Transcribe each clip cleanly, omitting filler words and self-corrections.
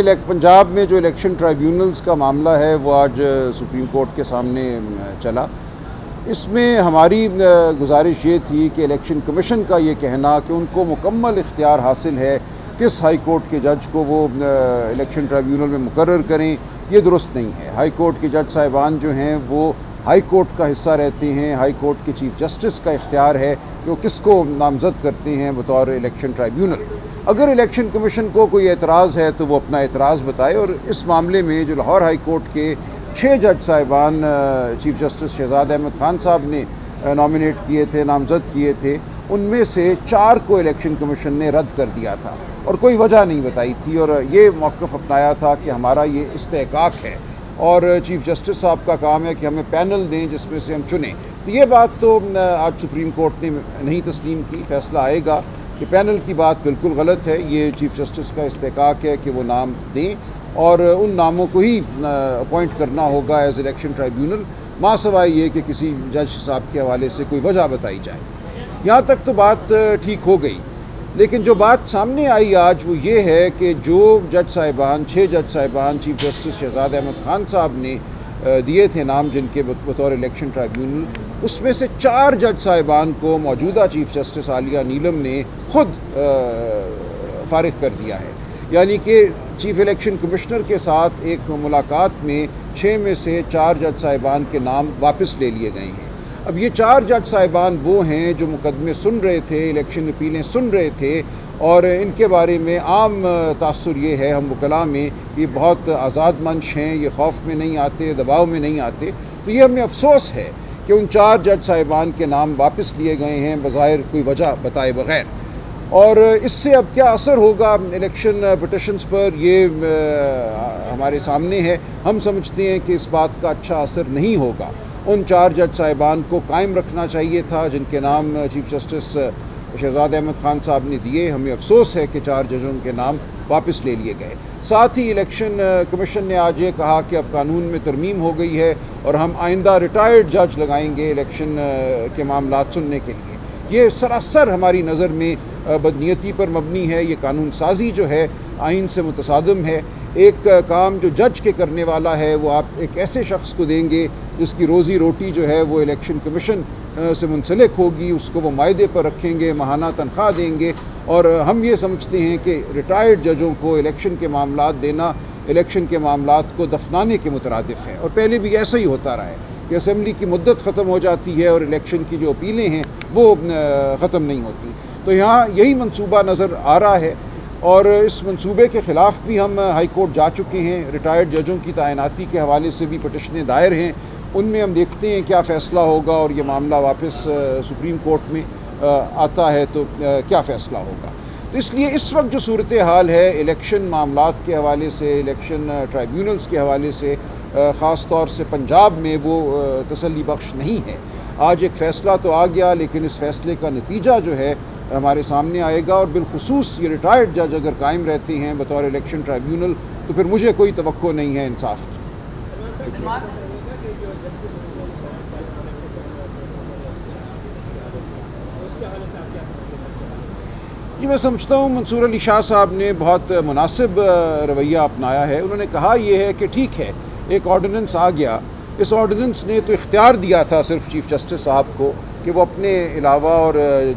पंजाब में जो election tribunals का मामला है वो आज सुप्रीम कोर्ट के सामने चला। इसमें हमारी गुजारिश ये थी कि इलेक्शन कमीशन का ये कहना कि उनको मुकम्मल इख्तियार हासिल है किस हाई कोर्ट के जज को वो इलेक्शन ट्राइब्यूनल में मुकर्रर करें, ये दुरुस्त नहीं है। हाई कोर्ट के जज साहिबान जो हैं वो हाई कोर्ट का हिस्सा रहते हैं। हाई कोर्ट के चीफ जस्टिस का इख्तियार है कि वो किसको नामज़द करते हैं बतौर इलेक्शन ट्राइब्यूनल। अगर इलेक्शन कमीशन को कोई एतराज़ है तो वो अपना एतराज़ बताए। और इस मामले में जो लाहौर हाई कोर्ट के 6 जज साहिबान चीफ जस्टिस शहजाद अहमद ख़ान साहब ने नॉमिनेट किए थे, नामज़द किए थे, उनमें से 4 को इलेक्शन कमीशन ने रद्द कर दिया था और कोई वजह नहीं बताई थी और ये मौक़िफ़ अपनाया था कि हमारा ये इस्तेहक़ाक़ है और चीफ जस्टिस साहब का काम है कि हमें पैनल दें जिसमें से हम चुनें। तो ये बात तो आज सुप्रीम कोर्ट ने नहीं तस्लीम की। फ़ैसला आएगा कि पैनल की बात बिल्कुल गलत है, ये चीफ जस्टिस का इस्तेहक़ाक़ है कि वो नाम दें और उन नामों को ही अपॉइंट करना होगा एज इलेक्शन ट्राइब्यूनल, माँ सवाई ये कि किसी जज साहब के हवाले से कोई वजह बताई जाए। यहाँ तक तो बात ठीक हो गई, लेकिन जो बात सामने आई आज वो ये है कि जो जज साहिबान 6 जज साहिबान चीफ जस्टिस शहजाद अहमद ख़ान साहब ने दिए थे नाम जिनके बतौर इलेक्शन ट्राइब्यूनल, उसमें से 4 जज साहिबान को मौजूदा चीफ जस्टिस आलिया नीलम ने ख़ुद फ़ारिग कर दिया है। यानी कि चीफ इलेक्शन कमिश्नर के साथ एक मुलाकात में 6 में से 4 जज साहिबान के नाम वापस ले लिए गए हैं। अब ये 4 जज साहिबान वो हैं जो मुकदमे सुन रहे थे, इलेक्शन अपीलें सुन रहे थे और इनके बारे में आम तासुर ये है हम वकला में कि बहुत आज़ाद मंश हैं, ये खौफ में नहीं आते, दबाव में नहीं आते। तो ये हमें अफसोस है कि उन 4 जज साहिबान के नाम वापस लिए गए हैं बज़ाहिर कोई वजह बताए बग़ैर। और इससे अब क्या असर होगा इलेक्शन पिटिशन्स पर, ये हमारे सामने है। हम समझते हैं कि इस बात का अच्छा असर नहीं होगा। उन 4 जज साहिबान को कायम रखना चाहिए था जिनके नाम चीफ जस्टिस शहजाद अहमद ख़ान साहब ने दिए। हमें अफसोस है कि 4 जजों के नाम वापस ले लिए गए। साथ ही इलेक्शन कमीशन ने आज ये कहा कि अब कानून में तरमीम हो गई है और हम आइंदा रिटायर्ड जज लगाएंगे इलेक्शन के मामलात सुनने के लिए। ये सरासर हमारी नज़र में बदनीयती पर मबनी है। ये कानून साजी जो है आइन से मुतसादिम है। एक काम जो जज के करने वाला है वो आप एक ऐसे शख्स को देंगे जिसकी रोज़ी रोटी जो है वो इलेक्शन कमीशन से मुंसलिक होगी, उसको वो मायदे पर रखेंगे, माहाना तनख्वाह देंगे। और हम ये समझते हैं कि रिटायर्ड जजों को इलेक्शन के मामलात देना इलेक्शन के मामलात को दफनाने के मुतरादिफ है। और पहले भी ऐसा ही होता रहा है कि असम्बली की मुद्दत ख़त्म हो जाती है और इलेक्शन की जो अपीलें हैं वो ख़त्म नहीं होती। तो यहाँ यही मंसूबा नज़र आ रहा है और इस मंसूबे के ख़िलाफ़ भी हम हाई कोर्ट जा चुके हैं। रिटायर्ड जजों की तैनाती के हवाले से भी पटिशनें दायर हैं, उनमें हम देखते हैं क्या फ़ैसला होगा और ये मामला वापस सुप्रीम कोर्ट में आता है तो क्या फ़ैसला होगा। तो इसलिए इस वक्त जो सूरत हाल है इलेक्शन मामलात के हवाले से, इलेक्शन ट्राइब्यूनल्स के हवाले से, ख़ास तौर से पंजाब में वो तसल्ली बख्श नहीं है। आज एक फ़ैसला तो आ गया लेकिन इस फ़ैसले का नतीजा जो है हमारे सामने आएगा और बिलखुसूस ये रिटायर्ड जज अगर कायम रहते हैं बतौर इलेक्शन ट्राइब्यूनल तो फिर मुझे कोई तवक्को नहीं है इंसाफ की। जी मैं समझता हूँ मंसूर अली शाह साहब ने बहुत मुनासिब रवैया अपनाया है। उन्होंने कहा यह है कि ठीक है एक ऑर्डिनेंस आ गया, इस ऑर्डिनेंस ने तो इख्तियार दिया था सिर्फ चीफ जस्टिस साहब को कि वो अपने अलावा और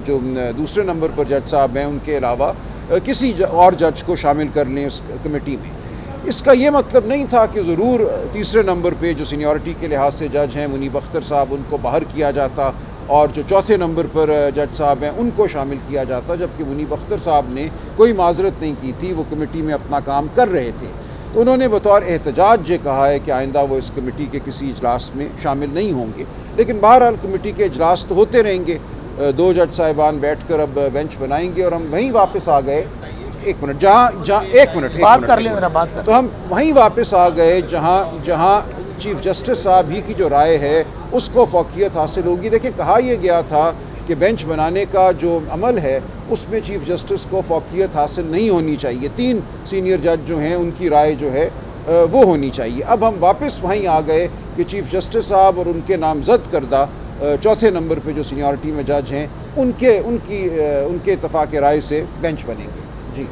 जो दूसरे नंबर पर जज साहब हैं उनके अलावा किसी और जज को शामिल कर लें उस कमेटी में। इसका ये मतलब नहीं था कि ज़रूर तीसरे नंबर पे जो सीनियरिटी के लिहाज से जज हैं मुनीब अख्तर साहब उनको बाहर किया जाता और जो चौथे नंबर पर जज साहब हैं उनको शामिल किया जाता, जबकि मुनीब अख्तर साहब ने कोई माजरत नहीं की थी, वो कमेटी में अपना काम कर रहे थे। तो उन्होंने बतौर एहतजाज ये कहा है कि आइंदा वो इस कमेटी के किसी इजलास में शामिल नहीं होंगे। लेकिन बहरहाल कमेटी के इजलास तो होते रहेंगे। 2 जज साहिबान बैठ कर अब बेंच बनाएंगे और हम वहीं वापस आ गए। एक मिनट बात कर लें तो हम वहीं वापस आ गए जहाँ चीफ जस्टिस साहब ही की जो राय है उसको फौकियत हासिल होगी। देखिए कहा यह गया था कि बेंच बनाने का जो अमल है उसमें चीफ जस्टिस को फौकियत हासिल नहीं होनी चाहिए। 3 सीनियर जज जो हैं उनकी राय जो है वो होनी चाहिए। अब हम वापस वहीं आ गए कि चीफ जस्टिस साहब और उनके नामज़द करदा चौथे नंबर पे जो सीनियरिटी में जज हैं उनके इत्तफाक़ राय से बेंच बनेंगे। जी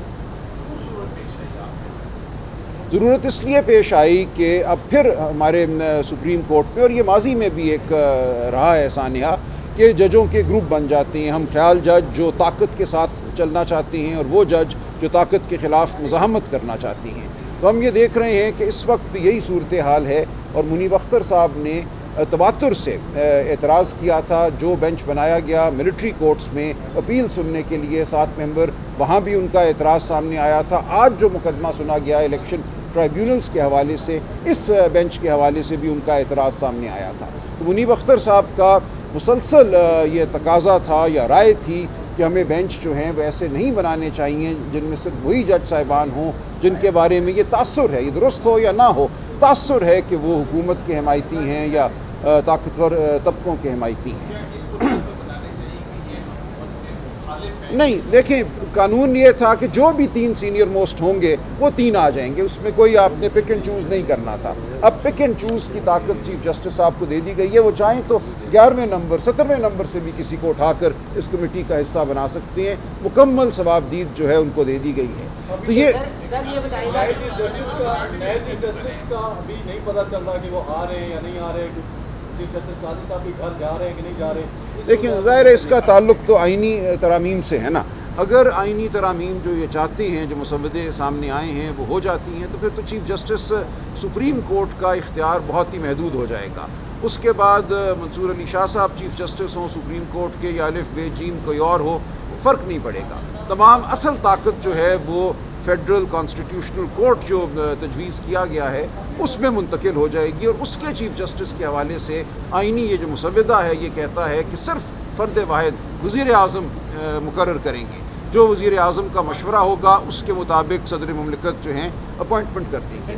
ضرورت اس لیے پیش آئی کہ اب پھر ہمارے سپریم کورٹ میں، اور یہ ماضی میں بھی ایک رہا ہے سانحہ، کہ ججوں کے گروپ بن جاتے ہیں، ہم خیال جج جو طاقت کے ساتھ چلنا چاہتے ہیں اور وہ جج جو طاقت کے خلاف مزاحمت کرنا چاہتے ہیں۔ تو ہم یہ دیکھ رہے ہیں کہ اس وقت بھی یہی صورتحال ہے، اور منیب اختر صاحب نے تواتر سے اعتراض کیا تھا۔ جو بینچ بنایا گیا ملٹری کورٹس میں اپیل سننے کے لیے 7 ممبر، وہاں بھی ان کا اعتراض سامنے آیا تھا۔ آج جو مقدمہ سنا گیا الیکشن ٹرائیبیونلز کے حوالے سے، اس بینچ کے حوالے سے بھی ان کا اعتراض سامنے آیا تھا۔ تو منیب اختر صاحب کا مسلسل یہ تقاضا تھا یا رائے تھی کہ ہمیں بینچ جو ہیں وہ ایسے نہیں بنانے چاہیے جن میں صرف وہی جج صاحبان ہوں جن کے بارے میں یہ تاثر ہے، یہ درست ہو یا نہ ہو، تاثر ہے کہ وہ حکومت کے حمایتی ہیں یا طاقتور طبقوں کے حمایتی ہیں۔ نہیں، دیکھیں قانون یہ تھا کہ جو بھی 3 سینئر موسٹ ہوں گے وہ 3 آ جائیں گے، اس میں کوئی آپ نے پک اینڈ چوز نہیں کرنا تھا۔ اب پک اینڈ چوز کی طاقت چیف جسٹس صاحب کو دے دی گئی ہے، وہ چاہیں تو 11ویں نمبر 17ویں نمبر سے بھی کسی کو اٹھا کر اس کمیٹی کا حصہ بنا سکتے ہیں، مکمل ثوابدید جو ہے ان کو دے دی گئی ہے۔ تو یہ جسٹس کا ابھی نہیں پتہ چل رہا کہ وہ آ رہے ہیں یا نہیں آ رہے، چیف جسٹس قاضی صاحب بھی گھر جا رہے ہیں کہ نہیں جا رہے۔ دیکھیں ظاہر ہے اس کا تعلق تو آئینی ترامیم سے ہے نا۔ اگر آئینی ترامیم جو یہ چاہتے ہیں، جو مسودے سامنے آئے ہیں وہ ہو جاتی ہیں، تو پھر تو چیف جسٹس سپریم کورٹ کا اختیار بہت ہی محدود ہو جائے گا۔ اس کے بعد منصور علی شاہ صاحب چیف جسٹس ہوں سپریم کورٹ کے، یا الف بے جیم کوئی اور ہو، فرق نہیں پڑے گا۔ تمام اصل طاقت جو ہے وہ فیڈرل کانسٹیٹیوشنل کورٹ جو تجویز کیا گیا ہے اس میں منتقل ہو جائے گی، اور اس کے چیف جسٹس کے حوالے سے آئینی یہ جو مسودہ ہے یہ کہتا ہے کہ صرف فرد واحد وزیر اعظم مقرر کریں گے، جو وزیر اعظم کا مشورہ ہوگا اس کے مطابق صدر مملکت جو ہیں اپوائنٹمنٹ کر دیں گے۔